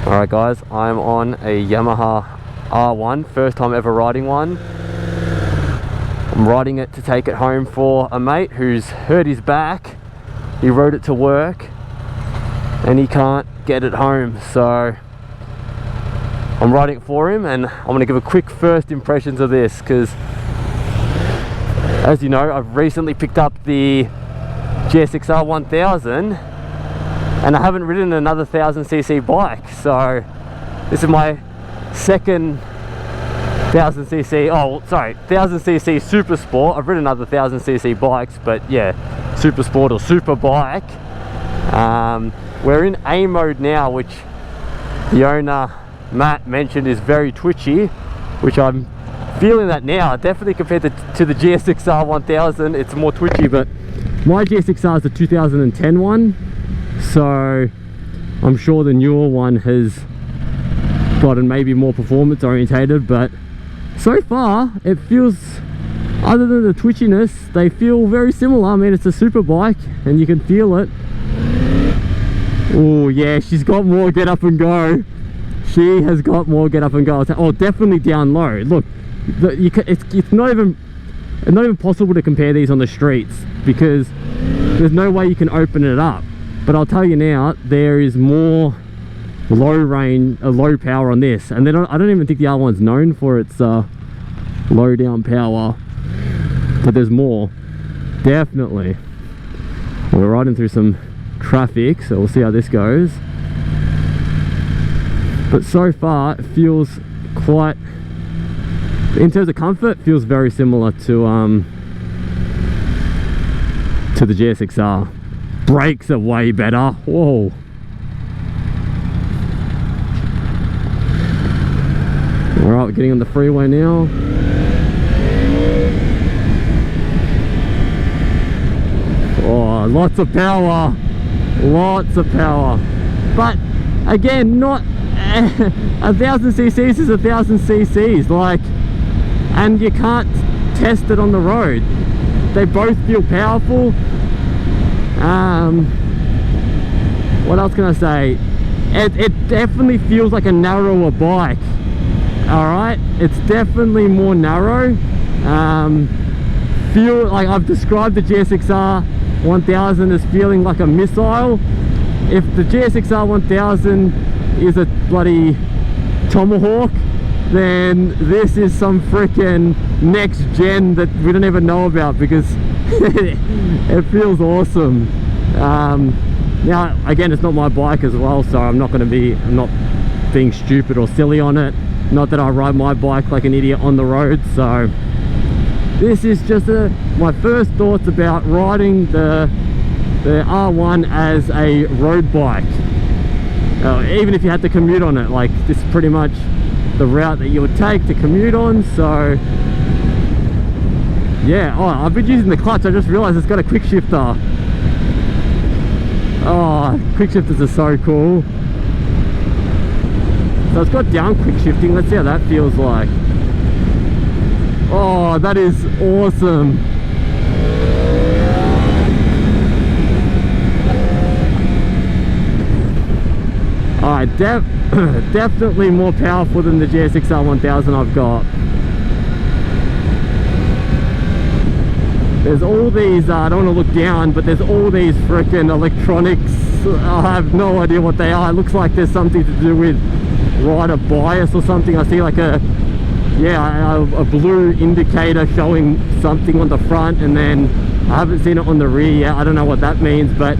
Alright guys, I'm on a Yamaha R1, first time ever riding one. I'm riding it to take it home for a mate who's hurt his back. He rode it to work and he can't get it home, so I'm riding it for him, and I'm going to give a quick first impressions of this because, as you know, I've recently picked up the GSXR 1000 and I haven't ridden another 1000cc bike, so this is my second 1000cc super sport. I've ridden other 1000cc bikes, but yeah, super sport or super bike. We're in A mode now, which the owner Matt mentioned is very twitchy, which I'm feeling that now. Definitely compared to the GSXR 1000, it's more twitchy, but my GSXR is the 2010 one, so I'm sure the newer one has gotten maybe more performance orientated, but so far it feels, other than the twitchiness, they feel very similar. I mean, it's a super bike and you can feel it. Oh yeah, she's got more get up and go. She has got more get up and go. Oh, definitely down low. Look, it's not even possible to compare these on the streets because there's no way you can open it up. But I'll tell you now, there is more low power on this, and then I don't even think the R1's known for its low down power, but there's more, definitely. We're riding through some traffic, so we'll see how this goes. But so far it feels quite, in terms of comfort, feels very similar to the GSXR. Brakes are way better. Whoa. Alright, we're getting on the freeway now. Oh, lots of power. Lots of power. But again, not 1000cc is 1000cc, like, and you can't test it on the road. They both feel powerful. What else can I say? It definitely feels like a narrower bike. Alright, it's definitely more narrow. Feel like I've described the GSXR 1000 as feeling like a missile. If the GSXR 1000 is a bloody tomahawk, then this is some freaking next gen that we don't even know about, because it feels awesome. Now again, it's not my bike as well, so I'm not being stupid or silly on it. Not that I ride my bike like an idiot on the road. So this is just my first thoughts about riding the R1 as a road bike. Even if you had to commute on it, like, this is pretty much the route that you would take to commute on. So yeah. Oh, I've been using the clutch. I just realized it's got a quick shifter. Oh, quick shifters are so cool. So it's got down quick shifting. Let's see how that feels like. Oh, that is awesome. Alright, definitely more powerful than the GSXR 1000 I've got. There's all these, I don't want to look down, but there's all these freaking electronics. I have no idea what they are. It looks like there's something to do with rider bias or something. I see like a blue indicator showing something on the front, and then I haven't seen it on the rear yet. I don't know what that means, but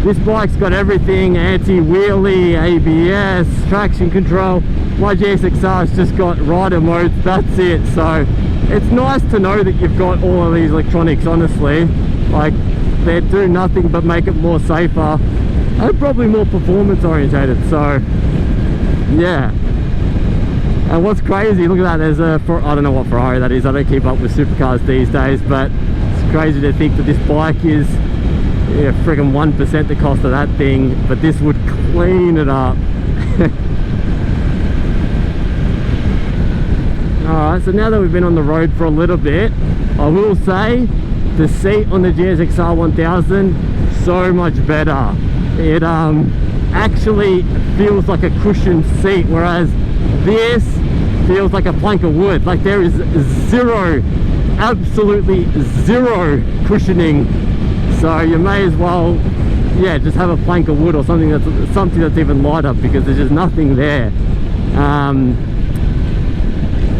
this bike's got everything: anti-wheelie, ABS, traction control. My GSXR's just got rider modes, that's it. So it's nice to know that you've got all of these electronics, honestly. Like, they do nothing but make it more safer and probably more performance orientated. So yeah. And what's crazy, look at that, there's I don't know what Ferrari that is. I don't keep up with supercars these days, but it's crazy to think that this bike is friggin' 1% the cost of that thing, but this would clean it up. Alright, so now that we've been on the road for a little bit, I will say the seat on the GSXR 1000 so much better. actually feels like a cushioned seat, whereas this feels like a plank of wood. Like there is zero, absolutely zero cushioning. So you may as well, yeah, just have a plank of wood or something that's even lighter, because there's just nothing there.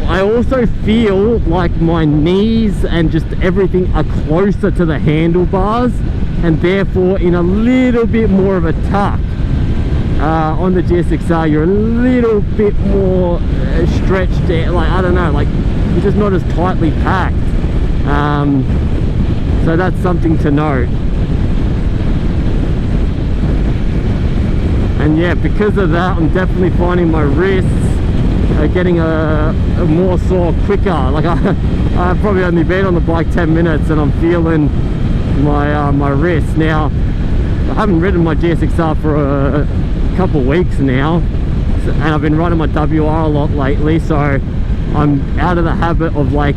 I also feel like my knees and just everything are closer to the handlebars, and therefore in a little bit more of a tuck. On the GSX-R, you're a little bit more stretched out, like, I don't know, like you're just not as tightly packed. So that's something to note. And yeah, because of that, I'm definitely finding my wrists are getting a more sore quicker. Like I've probably only been on the bike 10 minutes and I'm feeling my wrists. Now, I haven't ridden my GSX-R for a couple weeks now, and I've been riding my WR a lot lately, so I'm out of the habit of like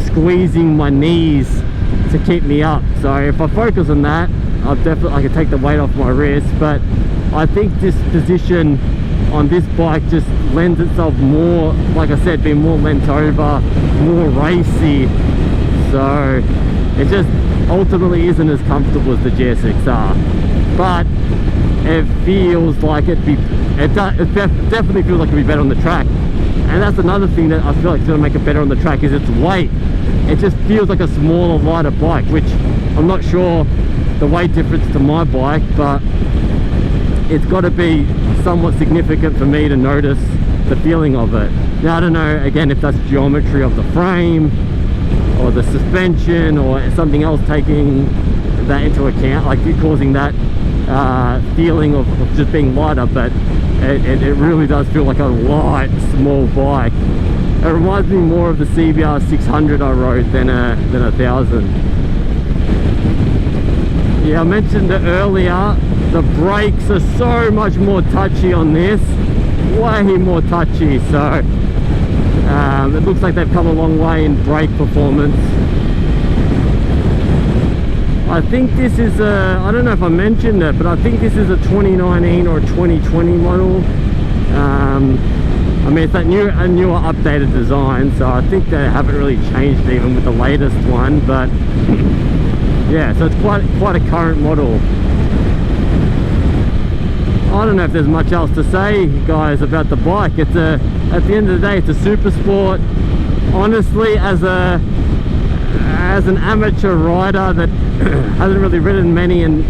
squeezing my knees to keep me up. So if I focus on that, I can take the weight off my wrist. But I think this position on this bike just lends itself more, like I said, being more leant over, more racy. So it just ultimately isn't as comfortable as the GSX-R, but it feels like it definitely feels like it'd be better on the track. And that's another thing that I feel like is going to make it better on the track, is its weight. It just feels like a smaller, lighter bike, which I'm not sure the weight difference to my bike, but it's got to be somewhat significant for me to notice the feeling of it. Now, I don't know, again, if that's geometry of the frame or the suspension or something else taking that into account, like causing that feeling of just being lighter, but it really does feel like a light, small bike. It reminds me more of the CBR 600 I rode than a 1000. Yeah, I mentioned it earlier, the brakes are so much more touchy on this, way more touchy. So it looks like they've come a long way in brake performance. I think this is a, I don't know if I mentioned it, but I think this is a 2019 or a 2020 model. I mean, it's a newer updated design, so I think they haven't really changed even with the latest one. But yeah, so it's quite a current model. I don't know if there's much else to say, guys, about the bike. It's at the end of the day, it's a super sport. Honestly, as an amateur rider that hasn't really ridden many and,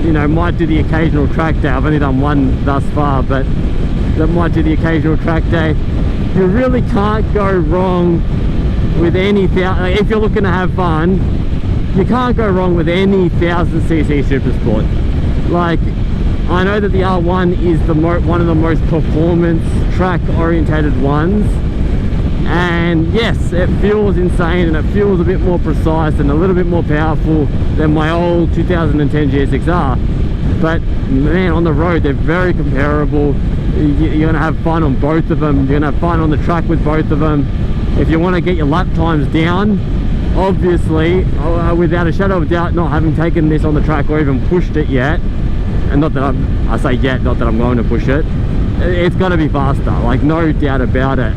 you know, might do the occasional track day, I've only done one thus far, but that might do the occasional track day, you really can't go wrong with any, like, if you're looking to have fun, you can't go wrong with any 1000cc super sport. Like, I know that the R1 is one of the most performance track orientated ones, and yes, it feels insane and it feels a bit more precise and a little bit more powerful than my old 2010 GSX-R. But man, on the road they're very comparable. You're gonna have fun on both of them. You're gonna have fun on the track with both of them. If you want to get your lap times down, obviously, without a shadow of a doubt, not having taken this on the track or even pushed it yet, and not that I say yet, not that I'm going to push it, it's gonna be faster, like no doubt about it.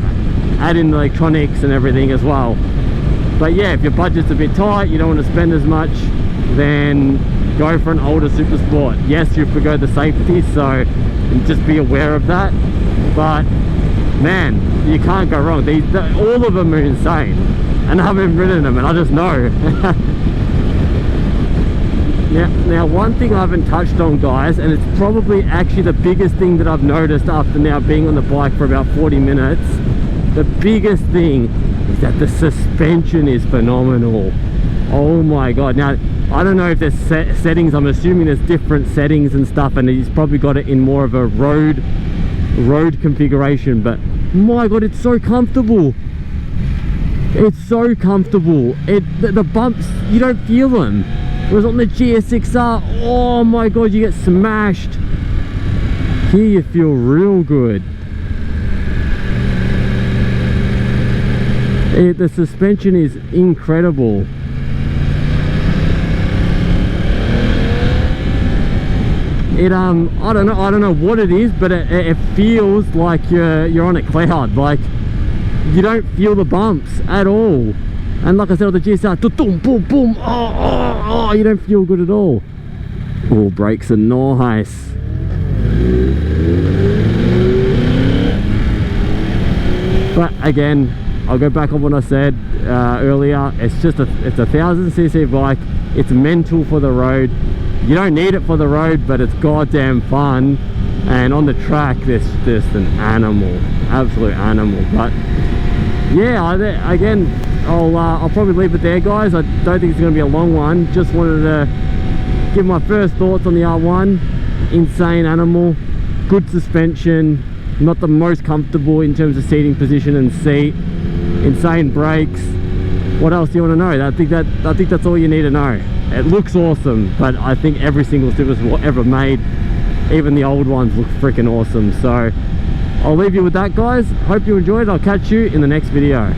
Add in the electronics and everything as well. But yeah, if your budget's a bit tight, you don't want to spend as much, then go for an older super sport. Yes, you forgo the safety, so just be aware of that. But man, you can't go wrong. All of them are insane, and I haven't ridden them, and I just know. Now one thing I haven't touched on, guys, and it's probably actually the biggest thing that I've noticed after now being on the bike for about 40 minutes, the biggest thing is that the suspension is phenomenal. Oh my god. Now, I don't know if there's settings, I'm assuming there's different settings and stuff, and he's probably got it in more of a road configuration, but my god, it's so comfortable. It's so comfortable. The bumps, you don't feel them. Whereas on the GSX-R, oh my god, you get smashed. Here you feel real good. The suspension is incredible. it I don't know what it is, but it feels like you're on a cloud. Like you don't feel the bumps at all. And like I said on the GSR, boom, boom, boom, oh, you don't feel good at all. Oh, brakes are nice. But again, I'll go back on what I said earlier. It's a 1000cc bike. It's mental for the road. You don't need it for the road, but it's goddamn fun. And on the track, there's just an animal, absolute animal. But yeah, again, I'll probably leave it there, guys. I don't think it's going to be a long one. Just wanted to give my first thoughts on the R1. Insane animal, good suspension, not the most comfortable in terms of seating position and seat. Insane brakes. What else do you want to know? I think that's all you need to know. It looks awesome, but I think every single supersport ever made, even the old ones, look freaking awesome. So I'll leave you with that, guys. Hope you enjoyed. I'll catch you in the next video.